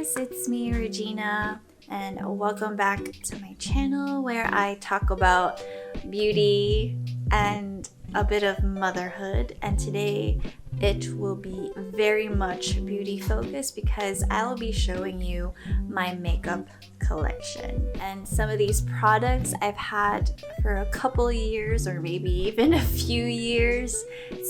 guys, it's me Regina and welcome back to my channel where I talk about beauty and a bit of motherhood, and today it will be very much beauty focused because I'll be showing you my makeup collection. And some of these products I've had for a couple years or maybe even a few years.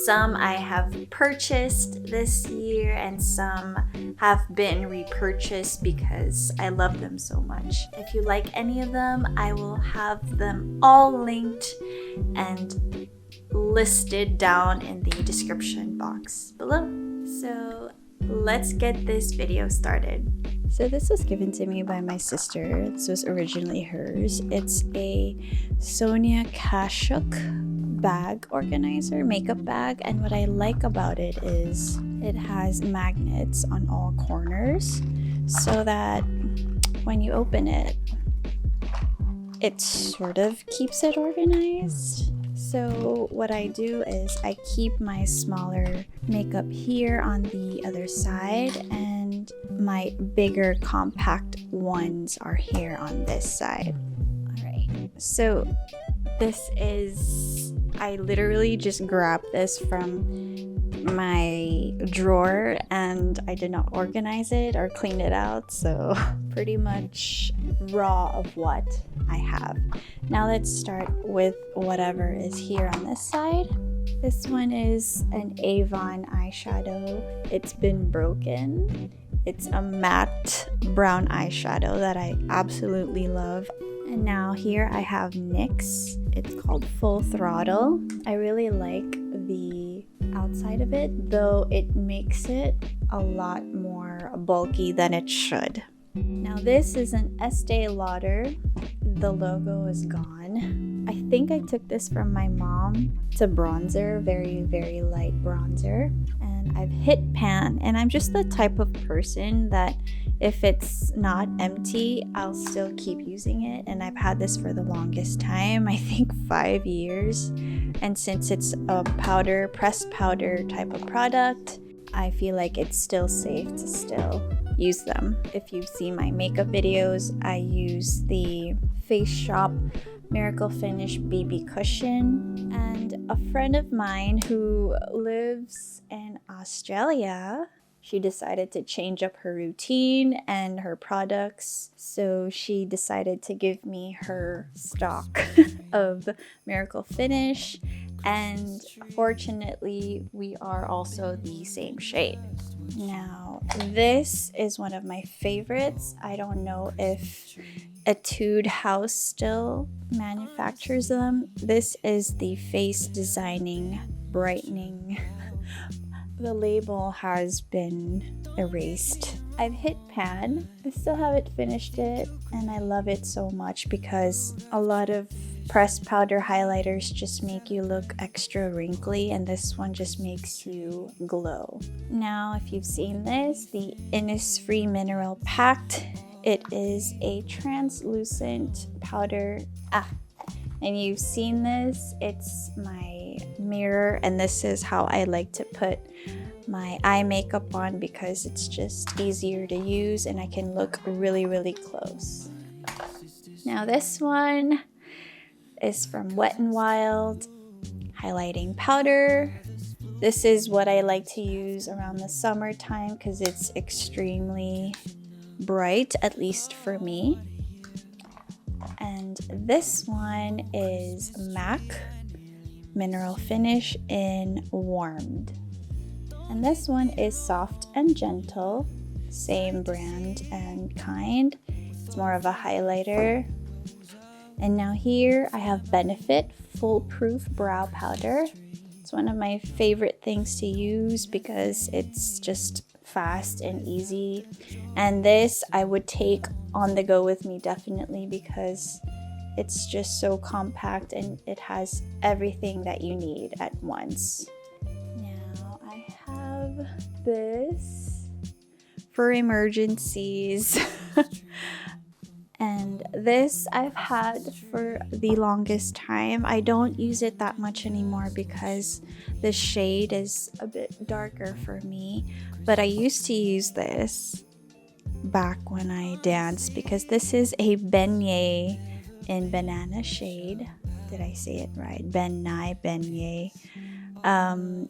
Some I have purchased this year and some have been repurchased because I love them so much. If you like any of them, I will have them all linked and listed down in the description box below. So let's get this video started. So this was given to me by my sister. This was originally hers. It's a Sonia Kashuk bag organizer, makeup bag, and what I like about it is it has magnets on all corners so that when you open it, it sort of keeps it organized. So what I do is I keep my smaller makeup here on the other side and my bigger compact ones are here on this side. Alright, so this is, I literally just grabbed this from my drawer and I did not organize it or clean it out, so pretty much raw of what I have. Now let's start with whatever is here on this side. This one is an Avon eyeshadow. It's been broken. It's a matte brown eyeshadow that I absolutely love. And now here I have NYX. It's called Full Throttle. I really like the outside of it, though it makes it a lot more bulky than it should. Now this is an Estee Lauder. The logo is gone. I think I took this from my mom. It's a bronzer, very, very light bronzer. And I've hit pan, and I'm just the type of person that if it's not empty, I'll still keep using it. And I've had this for the longest time, I think 5 years. And since it's a powder, pressed powder type of product, I feel like it's still safe to still use them. If you've seen my makeup videos, I use the Face Shop Miracle Finish BB Cushion. And a friend of mine who lives in Australia, she decided to change up her routine and her products, so she decided to give me her stock of Miracle Finish, and fortunately we are also the same shade. Now this is one of my favorites. I don't know if Etude House still manufactures them. This is the Face Designing Brightening. The label has been erased. I've hit pan. I still haven't finished it, and I love it so much because a lot of pressed powder highlighters just make you look extra wrinkly, and this one just makes you glow. Now, if you've seen this, the Innisfree Mineral Pact, it is a translucent powder. And you've seen this, it's my mirror, and this is how I like to put my eye makeup on because it's just easier to use and I can look really, really close. Now this one is from Wet n Wild highlighting powder. This is what I like to use around the summertime because it's extremely bright, at least for me. And this one is MAC Mineral Finish in Warmed. And this one is Soft and Gentle, same brand and kind. It's more of a highlighter. And now here I have Benefit Foolproof Brow Powder. It's one of my favorite things to use because it's just fast and easy. And this I would take on the go with me definitely because it's just so compact and it has everything that you need at once. Now I have this for emergencies. And this I've had for the longest time. I don't use it that much anymore because the shade is a bit darker for me, but I used to use this back when I danced, because this is a beignet in banana shade. Did I say it right? Beignet.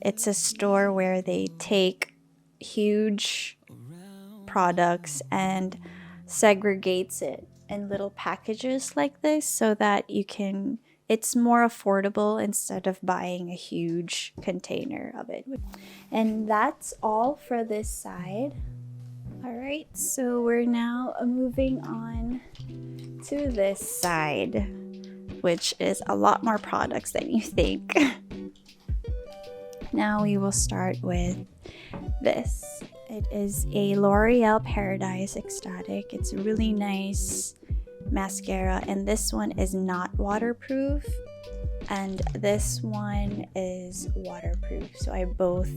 It's a store where they take huge products and segregates it in little packages like this so that it's more affordable instead of buying a huge container of it. And that's all for this side. Alright, so we're now moving on to this side, which is a lot more products than you think. Now we will start with this. It is a L'Oreal Paradise Ecstatic. It's a really nice mascara, and this one is not waterproof, and this one is waterproof, so I both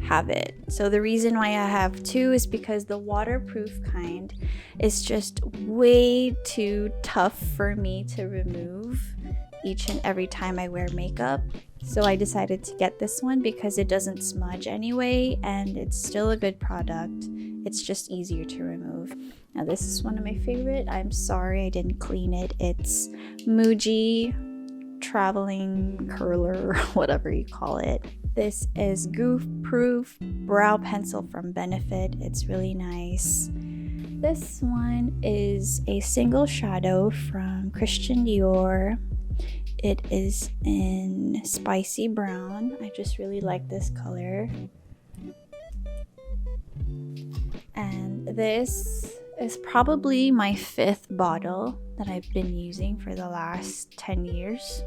have it. So the reason why I have two is because the waterproof kind is just way too tough for me to remove each and every time I wear makeup. So I decided to get this one because it doesn't smudge anyway, and it's still a good product. It's just easier to remove. Now this is one of my favorite. I'm sorry I didn't clean it. It's Muji Traveling Curler, whatever you call it. This is Goof Proof Brow Pencil from Benefit. It's really nice. This one is a single shadow from Christian Dior. It is in Spicy Brown. I just really like this color. And this is probably my 5th bottle that I've been using for the last 10 years.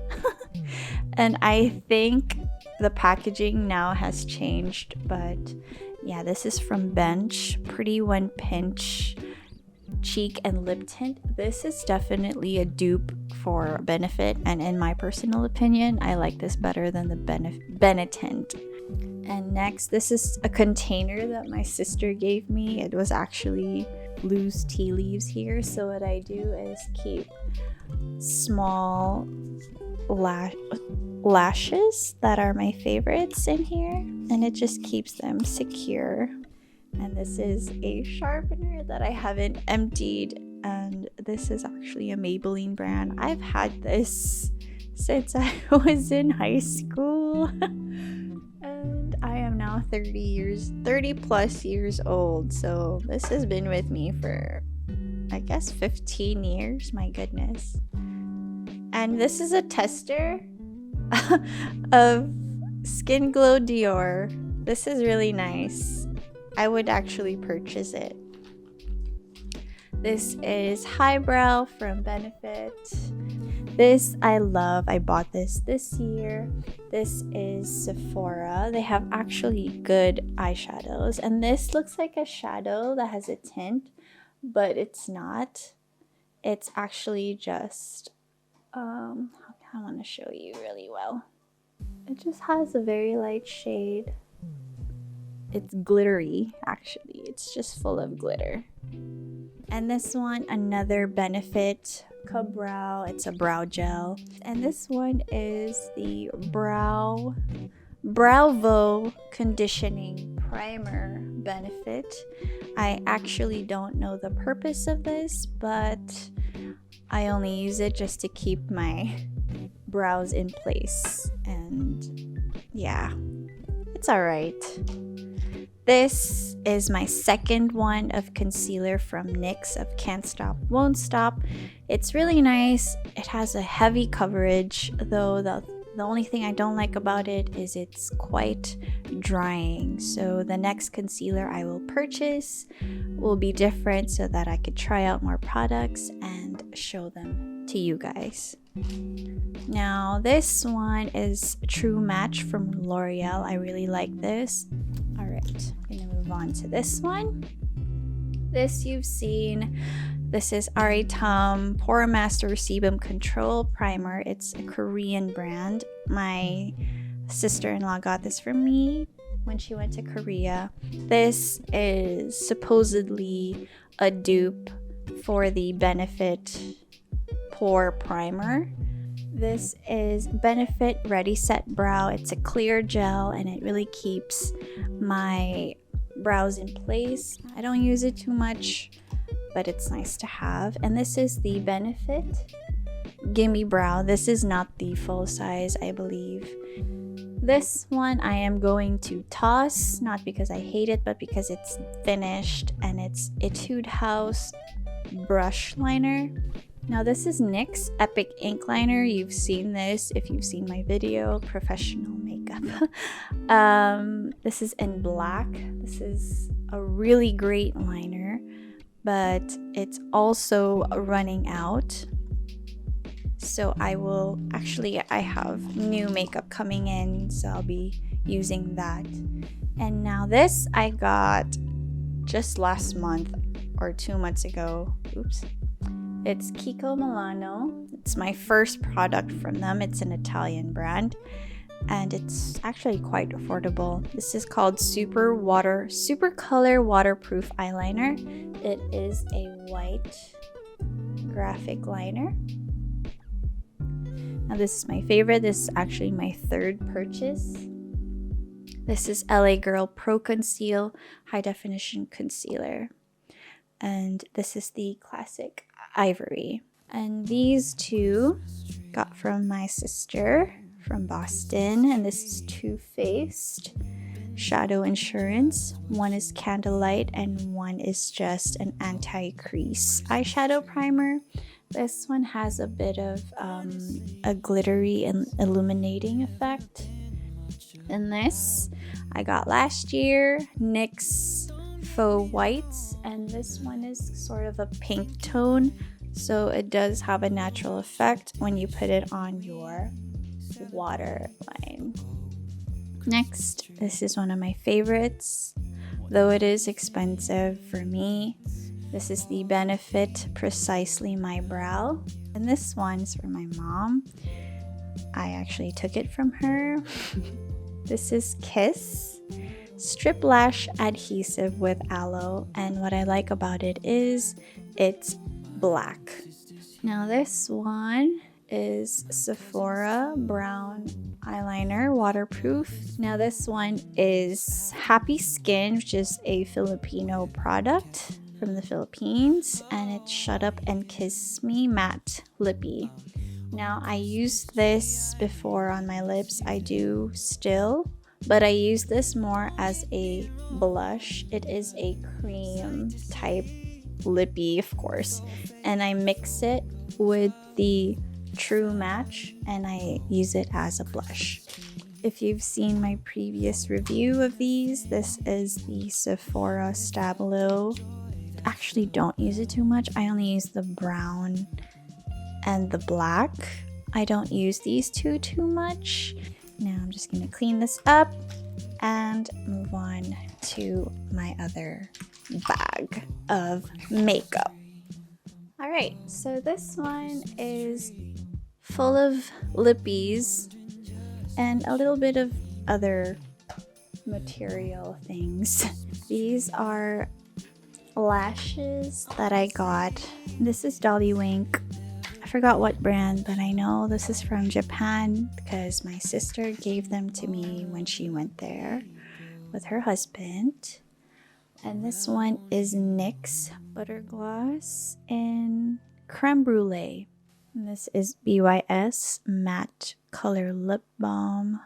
And I think the packaging now has changed, but yeah, this is from Bench, Pretty When Pinch Cheek and Lip Tint. This is definitely a dupe for Benefit, and in my personal opinion, I like this better than the Benetint. And next, this is a container that my sister gave me. It was actually loose tea leaves here, so what I do is keep small lashes that are my favorites in here, and it just keeps them secure. And this is a sharpener that I haven't emptied, and this is actually a Maybelline brand. I've had this since I was in high school. And I am now 30 plus years old, so this has been with me for, I guess, 15 years. My goodness. And this is a tester of Skin Glow Dior. This is really nice. I would actually purchase it. This is Highbrow from Benefit. This I love. I bought this year. This is Sephora. They have actually good eyeshadows, and this looks like a shadow that has a tint, but it's not. It's actually just I want to show you really well. It just has a very light shade. It's glittery, actually. It's just full of glitter. And this one, another Benefit Brow. It's a brow gel. And this one is the Bravo Conditioning Primer Benefit. I actually don't know the purpose of this, but I only use it just to keep my brows in place. And yeah, it's alright. This is my second one of concealer from NYX of Can't Stop, Won't Stop. It's really nice. It has a heavy coverage, though the only thing I don't like about it is it's quite drying. So the next concealer I will purchase will be different so that I could try out more products and show them to you guys. Now this one is True Match from L'Oreal. I really like this. Alright, I'm gonna move on to this one. This you've seen. This is Aritam Pore Master Sebum Control Primer. It's a Korean brand. My sister-in-law got this for me when she went to Korea. This is supposedly a dupe for the Benefit Pore Primer. This is Benefit Ready Set Brow. It's a clear gel, and it really keeps my brows in place. I don't use it too much, but it's nice to have. And this is the Benefit Gimme Brow. This is not the full size, I believe. This one I am going to toss, not because I hate it, but because it's finished, and it's Etude House Brush Liner. Now this is NYX Epic Ink Liner. You've seen this if you've seen my video, professional makeup. This is in black. This is a really great liner, but it's also running out. So I have new makeup coming in, so I'll be using that. And now this I got just last month or 2 months ago. Oops. It's Kiko Milano. It's my first product from them. It's an Italian brand, and it's actually quite affordable. This is called Super Color Waterproof Eyeliner. It is a white graphic liner. Now this is my favorite. This is actually my third purchase. This is LA Girl Pro Conceal High Definition Concealer. And this is the classic Ivory. And these two got from my sister from Boston. And this is Too Faced Shadow Insurance. One is Candlelight and one is just an anti-crease eyeshadow primer. This one has a bit of a glittery and illuminating effect. And this I got last year, NYX Faux Whites, and this one is sort of a pink tone, so it does have a natural effect when you put it on your waterline. Next, this is one of my favorites, though it is expensive for me. This is the Benefit Precisely My Brow, and this one's for my mom. I actually took it from her. This is Kiss Strip Lash Adhesive with Aloe, and what I like about it is it's black. Now this one is Sephora Brown Eyeliner Waterproof. Now this one is Happy Skin, which is a Filipino product from the Philippines, and it's Shut Up and Kiss Me Matte Lippie. Now I used this before on my lips. I do still, but I use this more as a blush. It is a cream type lippie, of course, and I mix it with the True Match and I use it as a blush. If you've seen my previous review of these, this is the Sephora Stabilo. Actually don't use it too much. I only use the brown and the black. I don't use these two too much. Now I'm just gonna clean this up and move on to my other bag of makeup. All right, so this one is full of lippies and a little bit of other material things. These are lashes that I got. This is Dolly Wink. I forgot what brand, but I know this is from Japan because my sister gave them to me when she went there with her husband. And this one is NYX Butter Gloss in Creme Brulee. And this is BYS Matte Color Bomb,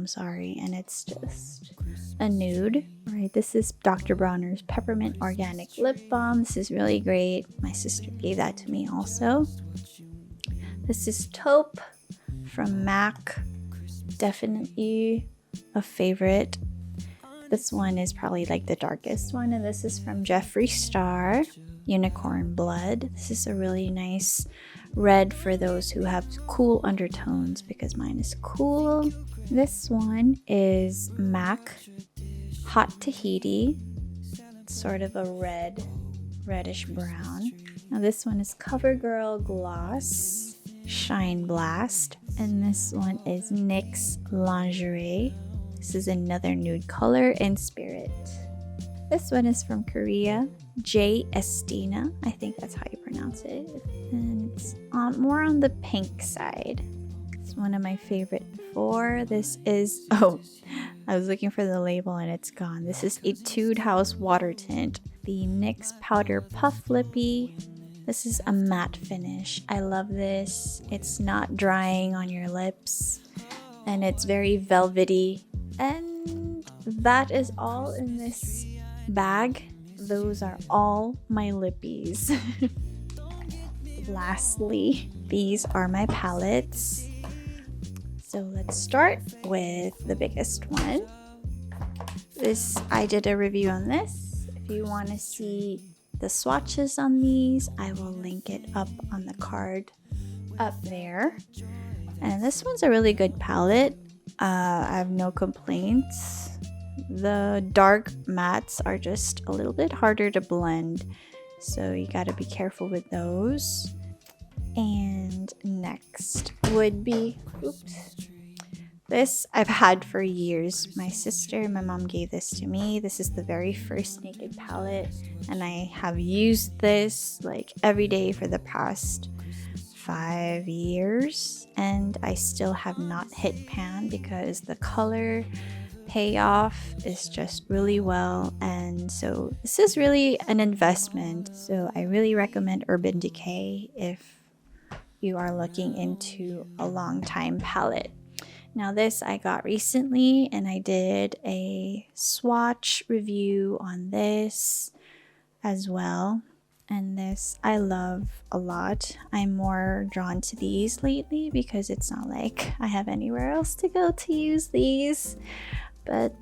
sorry, and it's just a nude. All right, this is Dr. Bronner's Peppermint Organic Lip Balm. This is really great. My sister gave that to me also. This is Taupe from MAC. Definitely a favorite. This one is probably like the darkest one, and this is from Jeffree Star, Unicorn Blood. This is a really nice red for those who have cool undertones because mine is cool. This one is MAC Hot Tahiti. It's sort of a reddish brown. Now this one is CoverGirl Gloss Shine Blast, and this one is NYX Lingerie. This is another nude color in Spirit. This one is from Korea, J. Estina. I think that's how you pronounce it. And it's more on the pink side. It's one of my favorite before. This is, I was looking for the label and it's gone. This is Etude House Water Tint. The NYX Powder Puff Lippie. This is a matte finish. I love this. It's not drying on your lips. And it's very velvety. And that is all in this bag. Those are all my lippies. Lastly, these are my palettes. So let's start with the biggest one. I did a review on this. If you want to see the swatches on these, I will link it up on the card up there. And this one's a really good palette. I have no complaints. The dark mattes are just a little bit harder to blend, so you gotta be careful with those. And next would be, this I've had for years. My sister and my mom gave this to me. This is the very first Naked palette, and I have used this like every day for the past 5 years, and I still have not hit pan because the color payoff is just really well, and so this is really an investment. So I really recommend Urban Decay if you are looking into a long time palette. Now this I got recently, and I did a swatch review on this as well. And this I love a lot. I'm more drawn to these lately because it's not like I have anywhere else to go to use these. But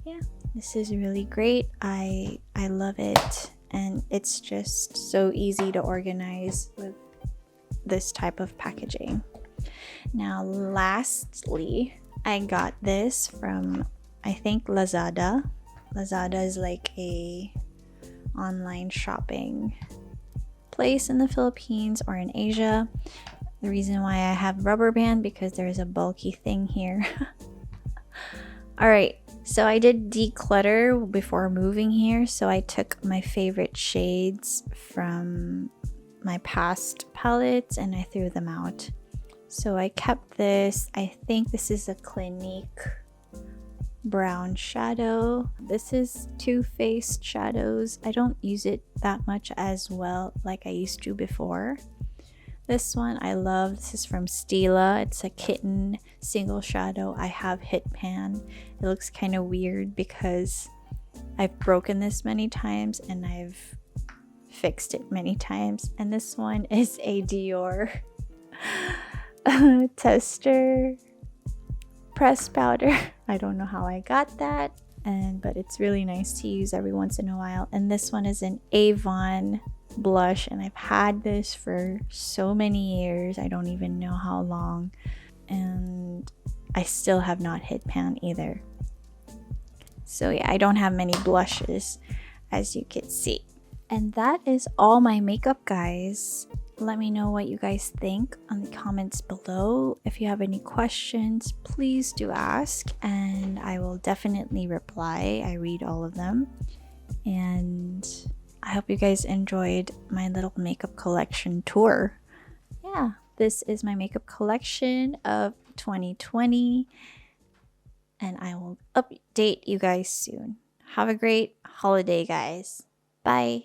yeah, this is really great. I love it, and it's just so easy to organize with this type of packaging. Now lastly, I got this from, I think, Lazada. Lazada is like a online shopping place in the Philippines or in Asia. The reason why I have rubber band because there's a bulky thing here. Alright, so I did declutter before moving here, so I took my favorite shades from my past palettes and I threw them out. So I kept this. I think this is a Clinique brown shadow. This is Too Faced shadows. I don't use it that much as well like I used to before. This one I love. This is from Stila. It's a kitten single shadow. I have hit pan. It looks kind of weird because I've broken this many times and I've fixed it many times. And this one is a Dior tester pressed powder. I don't know how I got that, but it's really nice to use every once in a while. And this one is an Avon blush, and I've had this for so many years. I don't even know how long, and I still have not hit pan either. So yeah, I don't have many blushes, as you can see. And that is all my makeup, guys. Let me know what you guys think on the comments below. If you have any questions, please do ask, and I will definitely reply. I read all of them. And I hope you guys enjoyed my little makeup collection tour. Yeah, this is my makeup collection of 2020, and I will update you guys soon. Have a great holiday, guys. Bye.